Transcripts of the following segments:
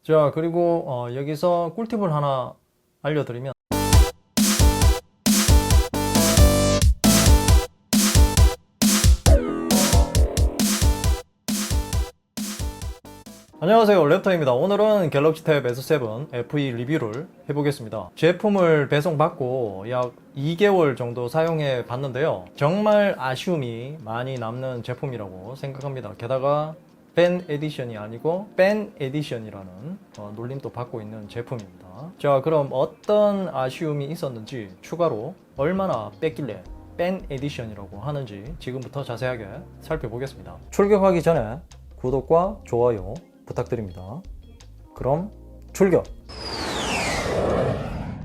자, 그리고 여기서 꿀팁을 하나 알려드리면, 안녕하세요, 랩터입니다. 오늘은 갤럭시 탭 S7 FE 리뷰를 해보겠습니다. 제품을 배송받고 약 2개월 정도 사용해 봤는데요, 정말 아쉬움이 많이 남는 제품이라고 생각합니다. 게다가 팬 에디션이 아니고 팬 에디션이라는 놀림도 받고 있는 제품입니다. 자, 그럼 어떤 아쉬움이 있었는지, 추가로 얼마나 뺐길래 팬 에디션이라고 하는지 지금부터 자세하게 살펴보겠습니다. 출격하기 전에 구독과 좋아요 부탁드립니다. 그럼 출격!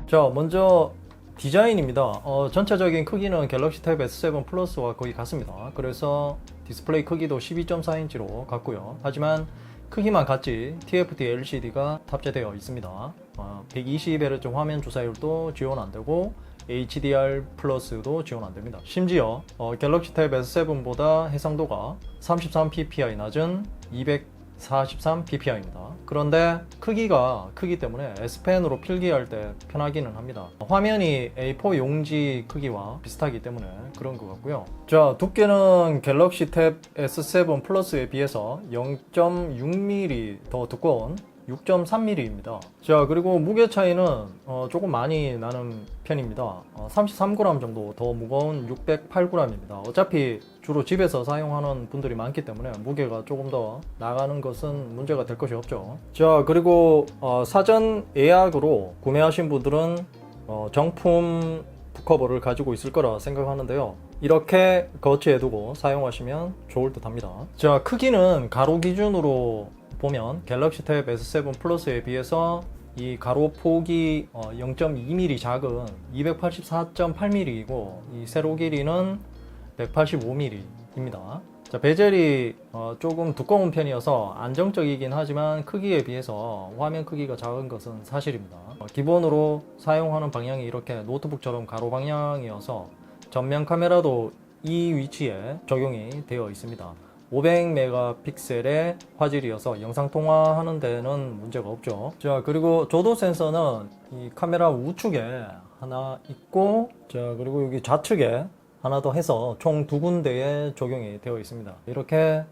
자, 먼저 디자인입니다. 전체적인 크기는 갤럭시 탭 S7 플러스와 거의 같습니다. 그래서 디스플레이 크기도 12.4인치로 같고요. 하지만 크기만 같지 TFT LCD가 탑재되어 있습니다. 120Hz 화면 주사율도 지원 안되고 HDR 플러스도 지원 안됩니다. 심지어 갤럭시 탭 S7보다 해상도가 33ppi 낮은 243ppi입니다. 그런데 크기가 크기 때문에 S펜으로 필기할 때 편하기는 합니다. 화면이 A4 용지 크기와 비슷하기 때문에 그런 것 같고요. 자, 두께는 갤럭시 탭 S7 플러스에 비해서 0.6mm 더 두꺼운 6.3mm입니다. 자, 그리고 무게 차이는 조금 많이 나는 편입니다. 33g 정도 더 무거운 608g입니다. 어차피 주로 집에서 사용하는 분들이 많기 때문에 무게가 조금 더 나가는 것은 문제가 될 것이 없죠. 자, 그리고 사전 예약으로 구매하신 분들은 정품 북커버를 가지고 있을 거라 생각하는데요, 이렇게 거치해 두고 사용하시면 좋을 듯 합니다. 자, 크기는 가로 기준으로 보면 갤럭시 탭 S7 플러스에 비해서 이 가로 폭이 0.2mm 작은 284.8mm이고 이 세로 길이는 185mm입니다. 자, 베젤이 조금 두꺼운 편이어서 안정적이긴 하지만 크기에 비해서 화면 크기가 작은 것은 사실입니다. 기본으로 사용하는 방향이 이렇게 노트북처럼 가로 방향이어서 전면 카메라도 이 위치에 적용이 되어 있습니다. 500메가픽셀의 화질이어서 영상 통화하는 데는 문제가 없죠. 자, 그리고 조도 센서는 이 카메라 우측에 하나 있고, 자, 그리고 여기 좌측에 하나 더 해서 총 두 군데에 적용이 되어 있습니다. 이렇게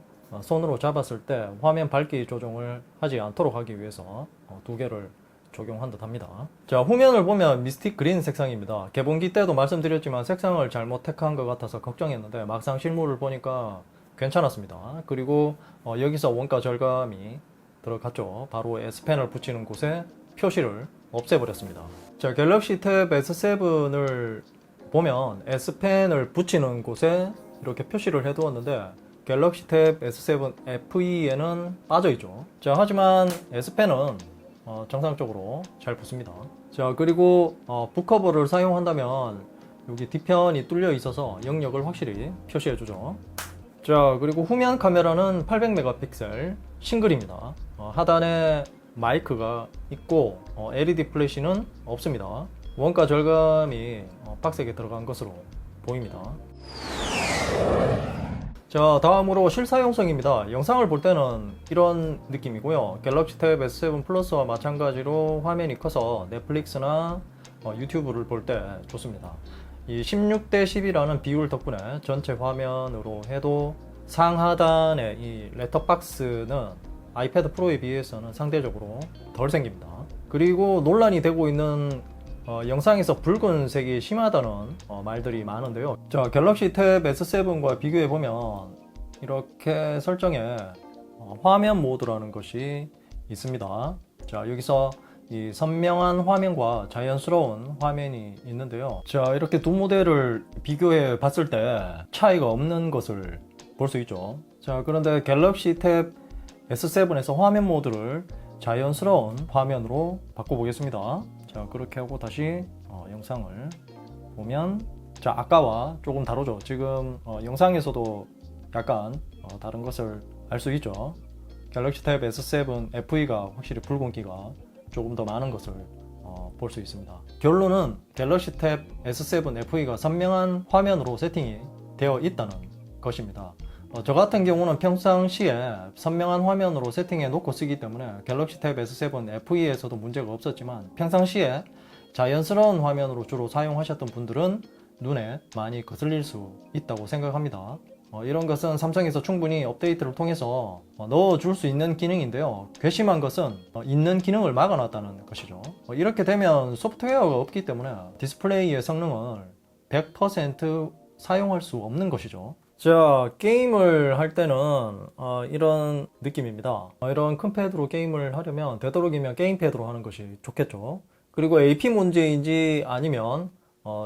손으로 잡았을 때 화면 밝기 조정을 하지 않도록 하기 위해서 두 개를 적용한 듯 합니다. 자, 후면을 보면 미스틱 그린 색상입니다. 개봉기 때도 말씀드렸지만 색상을 잘못 택한 것 같아서 걱정했는데 막상 실물을 보니까 괜찮았습니다. 그리고 여기서 원가 절감이 들어갔죠. 바로 S펜을 붙이는 곳에 표시를 없애버렸습니다. 자, 갤럭시 탭 S7을 보면 S펜을 붙이는 곳에 이렇게 표시를 해두었는데 갤럭시 탭 S7 FE에는 빠져있죠. 자, 하지만 S펜은 정상적으로 잘 붙습니다. 자, 그리고 북커버를 사용한다면 여기 뒤편이 뚫려 있어서 영역을 확실히 표시해주죠. 자, 그리고 후면 카메라는 800메가픽셀 싱글입니다. 하단에 마이크가 있고 LED 플래시는 없습니다. 원가 절감이 빡세게 들어간 것으로 보입니다. 자, 다음으로 실사용성입니다. 영상을 볼 때는 이런 느낌이고요. 갤럭시 탭 S7 플러스와 마찬가지로 화면이 커서 넷플릭스나 유튜브를 볼 때 좋습니다. 이 16대 10이라는 비율 덕분에 전체 화면으로 해도 상하단의 이 렛터박스는 아이패드 프로에 비해서는 상대적으로 덜 생깁니다. 그리고 논란이 되고 있는 영상에서 붉은색이 심하다는 말들이 많은데요. 자, 갤럭시 탭 S7과 비교해보면 이렇게 설정에 화면 모드라는 것이 있습니다. 자, 여기서 이 선명한 화면과 자연스러운 화면이 있는데요. 자, 이렇게 두 모델을 비교해 봤을 때 차이가 없는 것을 볼 수 있죠. 자, 그런데 갤럭시 탭 S7에서 화면 모드를 자연스러운 화면으로 바꿔보겠습니다. 자, 그렇게 하고 다시 영상을 보면, 자, 아까와 조금 다르죠. 지금 영상에서도 약간 다른 것을 알 수 있죠. 갤럭시 탭 S7 FE가 확실히 붉은기가 조금 더 많은 것을 볼 수 있습니다. 결론은 갤럭시 탭 S7 FE가 선명한 화면으로 세팅이 되어 있다는 것입니다. 저 같은 경우는 평상시에 선명한 화면으로 세팅해 놓고 쓰기 때문에 갤럭시 탭 S7 FE에서도 문제가 없었지만, 평상시에 자연스러운 화면으로 주로 사용하셨던 분들은 눈에 많이 거슬릴 수 있다고 생각합니다. 이런 것은 삼성에서 충분히 업데이트를 통해서 넣어줄 수 있는 기능인데요. 괘씸한 것은 있는 기능을 막아놨다는 것이죠. 이렇게 되면 소프트웨어가 없기 때문에 디스플레이의 성능을 100% 사용할 수 없는 것이죠. 자, 게임을 할 때는 이런 느낌입니다. 이런 큰 패드로 게임을 하려면 되도록이면 게임패드로 하는 것이 좋겠죠. 그리고 AP 문제인지 아니면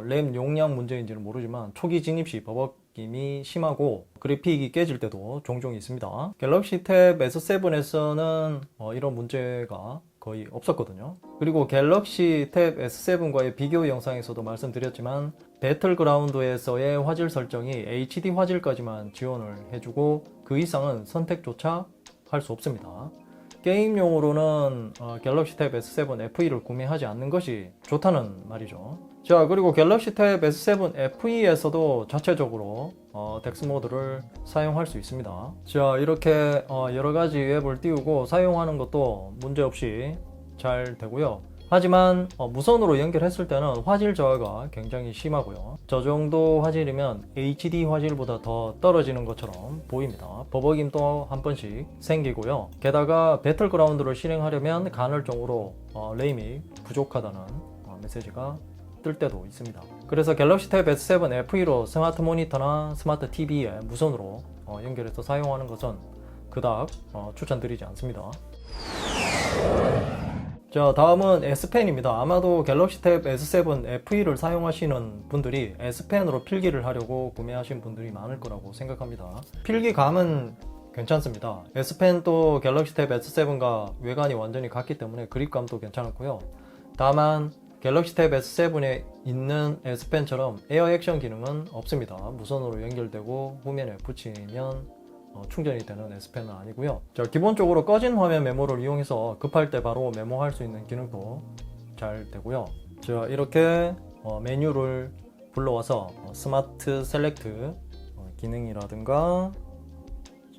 램 용량 문제인지는 모르지만 초기 진입 시 버벅임이 심하고 그래픽이 깨질 때도 종종 있습니다. 갤럭시 탭 S7에서는 이런 문제가 거의 없었거든요. 그리고 갤럭시 탭 S7과의 비교 영상에서도 말씀드렸지만, 배틀그라운드에서의 화질 설정이 HD 화질까지만 지원을 해주고 그 이상은 선택조차 할 수 없습니다. 게임용으로는 갤럭시 탭 S7 FE를 구매하지 않는 것이 좋다는 말이죠. 자, 그리고 갤럭시 탭 S7 FE에서도 자체적으로 덱스 모드를 사용할 수 있습니다. 자, 이렇게 여러가지 앱을 띄우고 사용하는 것도 문제없이 잘 되고요. 하지만 무선으로 연결했을 때는 화질 저하가 굉장히 심하고요. 저 정도 화질이면 HD 화질보다 더 떨어지는 것처럼 보입니다. 버벅임도 한 번씩 생기고요. 게다가 배틀그라운드를 실행하려면 간헐적으로 램이 부족하다는 메시지가 뜰 때도 있습니다. 그래서 갤럭시 탭 S7 FE로 스마트 모니터나 스마트 TV에 무선으로 연결해서 사용하는 것은 그닥 추천드리지 않습니다. 자, 다음은 S펜입니다. 아마도 갤럭시 탭 S7 FE를 사용하시는 분들이 S펜으로 필기를 하려고 구매하신 분들이 많을 거라고 생각합니다. 필기감은 괜찮습니다. S펜도 갤럭시 탭 S7과 외관이 완전히 같기 때문에 그립감도 괜찮았고요. 다만 갤럭시 탭 S7에 있는 S펜처럼 에어 액션 기능은 없습니다. 무선으로 연결되고 후면에 붙이면 충전이 되는 S펜은 아니고요. 자, 기본적으로 꺼진 화면 메모를 이용해서 급할 때 바로 메모할 수 있는 기능도 잘 되고요. 자, 이렇게 메뉴를 불러와서 스마트 셀렉트 기능이라든가,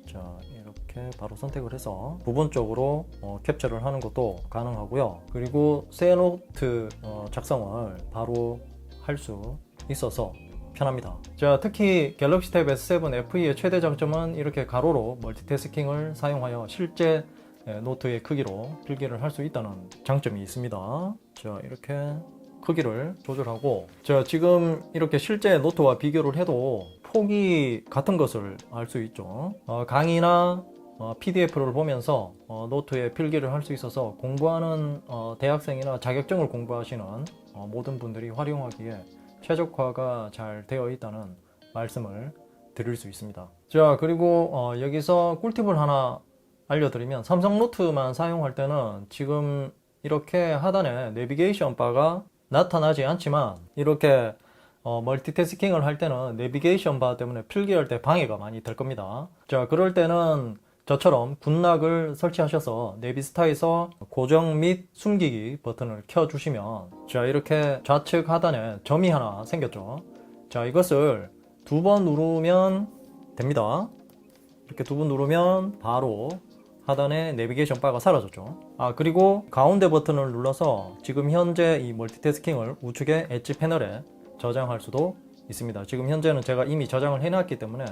자, 이렇게 바로 선택을 해서 부분적으로 캡처를 하는 것도 가능하고요. 그리고 새 노트 작성을 바로 할 수 있어서 편합니다. 자, 특히 갤럭시 탭 S7 FE의 최대 장점은 이렇게 가로로 멀티태스킹을 사용하여 실제 노트의 크기로 필기를 할 수 있다는 장점이 있습니다. 자, 이렇게 크기를 조절하고, 자, 지금 이렇게 실제 노트와 비교를 해도 폭이 같은 것을 알 수 있죠. 강의나 PDF를 보면서 노트에 필기를 할 수 있어서 공부하는 대학생이나 자격증을 공부하시는 모든 분들이 활용하기에 최적화가 잘 되어 있다는 말씀을 드릴 수 있습니다. 자, 그리고 여기서 꿀팁을 하나 알려드리면, 삼성 노트만 사용할 때는 지금 이렇게 하단에 내비게이션 바가 나타나지 않지만, 이렇게 멀티태스킹을 할 때는 내비게이션 바 때문에 필기할 때 방해가 많이 될 겁니다. 자, 그럴 때는 저처럼 군락을 설치하셔서 내비스타에서 고정 및 숨기기 버튼을 켜주시면, 자, 이렇게 좌측 하단에 점이 하나 생겼죠. 자, 이것을 2번 누르면 됩니다. 이렇게 2번 누르면 바로 하단에 내비게이션 바가 사라졌죠. 그리고 가운데 버튼을 눌러서 지금 현재 이 멀티태스킹을 우측의 엣지 패널에 저장할 수도 있습니다. 지금 현재는 제가 이미 저장을 해놨기 때문에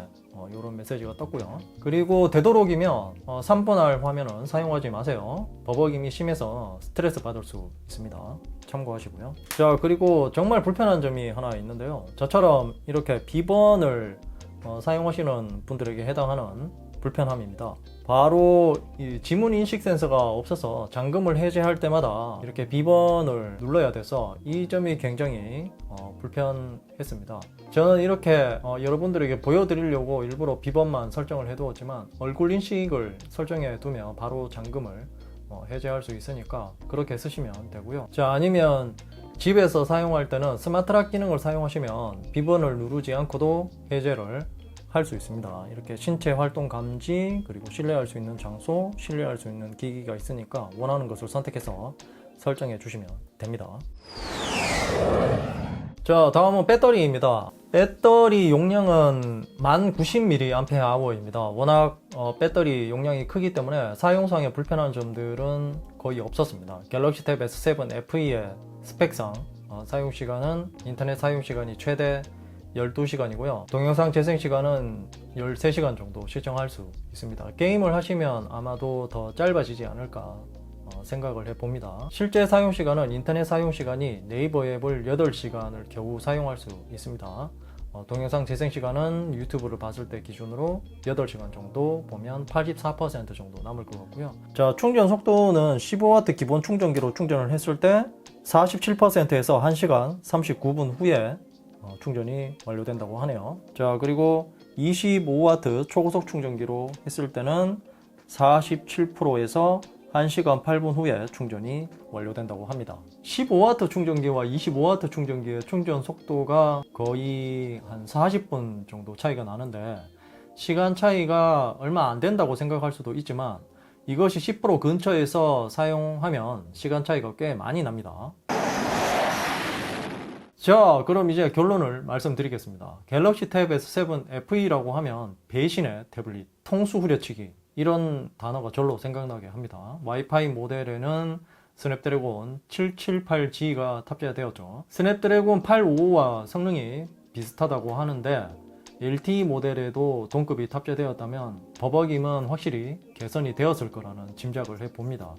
이런 메시지가 떴고요. 그리고 되도록이면 3분할 화면은 사용하지 마세요. 버벅임이 심해서 스트레스 받을 수 있습니다. 참고하시고요. 자, 그리고 정말 불편한 점이 하나 있는데요. 저처럼 이렇게 비번을 사용하시는 분들에게 해당하는 불편함입니다. 바로 이 지문 인식 센서가 없어서 잠금을 해제할 때마다 이렇게 비번을 눌러야 돼서 이 점이 굉장히 불편했습니다. 저는 이렇게 여러분들에게 보여드리려고 일부러 비번만 설정을 해두었지만, 얼굴 인식을 설정해 두면 바로 잠금을 해제할 수 있으니까 그렇게 쓰시면 되고요. 자, 아니면 집에서 사용할 때는 스마트락 기능을 사용하시면 비번을 누르지 않고도 해제를 할 수 있습니다. 이렇게 신체 활동 감지, 그리고 신뢰할 수 있는 장소, 신뢰할 수 있는 기기가 있으니까 원하는 것을 선택해서 설정해 주시면 됩니다. 자, 다음은 배터리입니다. 배터리 용량은 1090mAh입니다. 워낙 배터리 용량이 크기 때문에 사용상에 불편한 점들은 거의 없었습니다. 갤럭시 탭 S7 FE의 스펙상 사용시간은 인터넷 사용시간이 최대 12시간이고요. 동영상 재생시간은 13시간 정도 시청할 수 있습니다. 게임을 하시면 아마도 더 짧아지지 않을까 생각을 해봅니다. 실제 사용시간은 인터넷 사용시간이 네이버 앱을 8시간을 겨우 사용할 수 있습니다. 동영상 재생시간은 유튜브를 봤을 때 기준으로 8시간 정도 보면 84% 정도 남을 것 같고요. 자, 충전 속도는 15W 기본 충전기로 충전을 했을 때 47%에서 1시간 39분 후에 충전이 완료된다고 하네요. 자, 그리고 25W 초고속 충전기로 했을 때는 47%에서 1시간 8분 후에 충전이 완료된다고 합니다. 15W 충전기와 25W 충전기의 충전 속도가 거의 한 40분 정도 차이가 나는데 시간 차이가 얼마 안 된다고 생각할 수도 있지만 이것이 10% 근처에서 사용하면 시간 차이가 꽤 많이 납니다. 자, 그럼 이제 결론을 말씀드리겠습니다. 갤럭시 탭 S7 FE라고 하면 배신의 태블릿, 통수 후려치기 이런 단어가 절로 생각나게 합니다. 와이파이 모델에는 스냅드래곤 778G가 탑재되었죠. 스냅드래곤 855와 성능이 비슷하다고 하는데 LTE 모델에도 동급이 탑재되었다면 버벅임은 확실히 개선이 되었을 거라는 짐작을 해봅니다.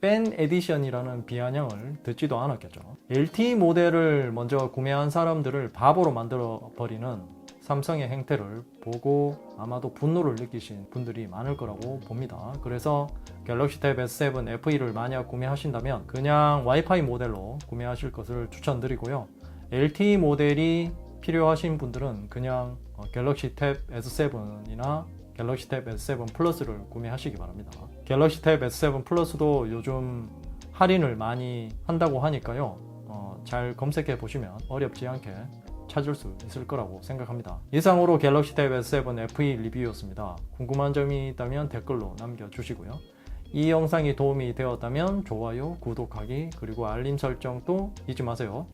팬 에디션이라는 비아냥을 듣지도 않았겠죠. LTE 모델을 먼저 구매한 사람들을 바보로 만들어 버리는 삼성의 행태를 보고 아마도 분노를 느끼신 분들이 많을 거라고 봅니다. 그래서 갤럭시 탭 S7 FE를 만약 구매하신다면 그냥 와이파이 모델로 구매하실 것을 추천드리고요. LTE 모델이 필요하신 분들은 그냥 갤럭시 탭 S7이나 갤럭시 탭 S7 플러스를 구매하시기 바랍니다. 갤럭시 탭 S7 플러스도 요즘 할인을 많이 한다고 하니까요. 잘 검색해 보시면 어렵지 않게 찾을 수 있을 거라고 생각합니다. 이상으로 갤럭시 탭 S7 FE 리뷰였습니다. 궁금한 점이 있다면 댓글로 남겨주시고요. 이 영상이 도움이 되었다면 좋아요, 구독하기, 그리고 알림 설정도 잊지 마세요.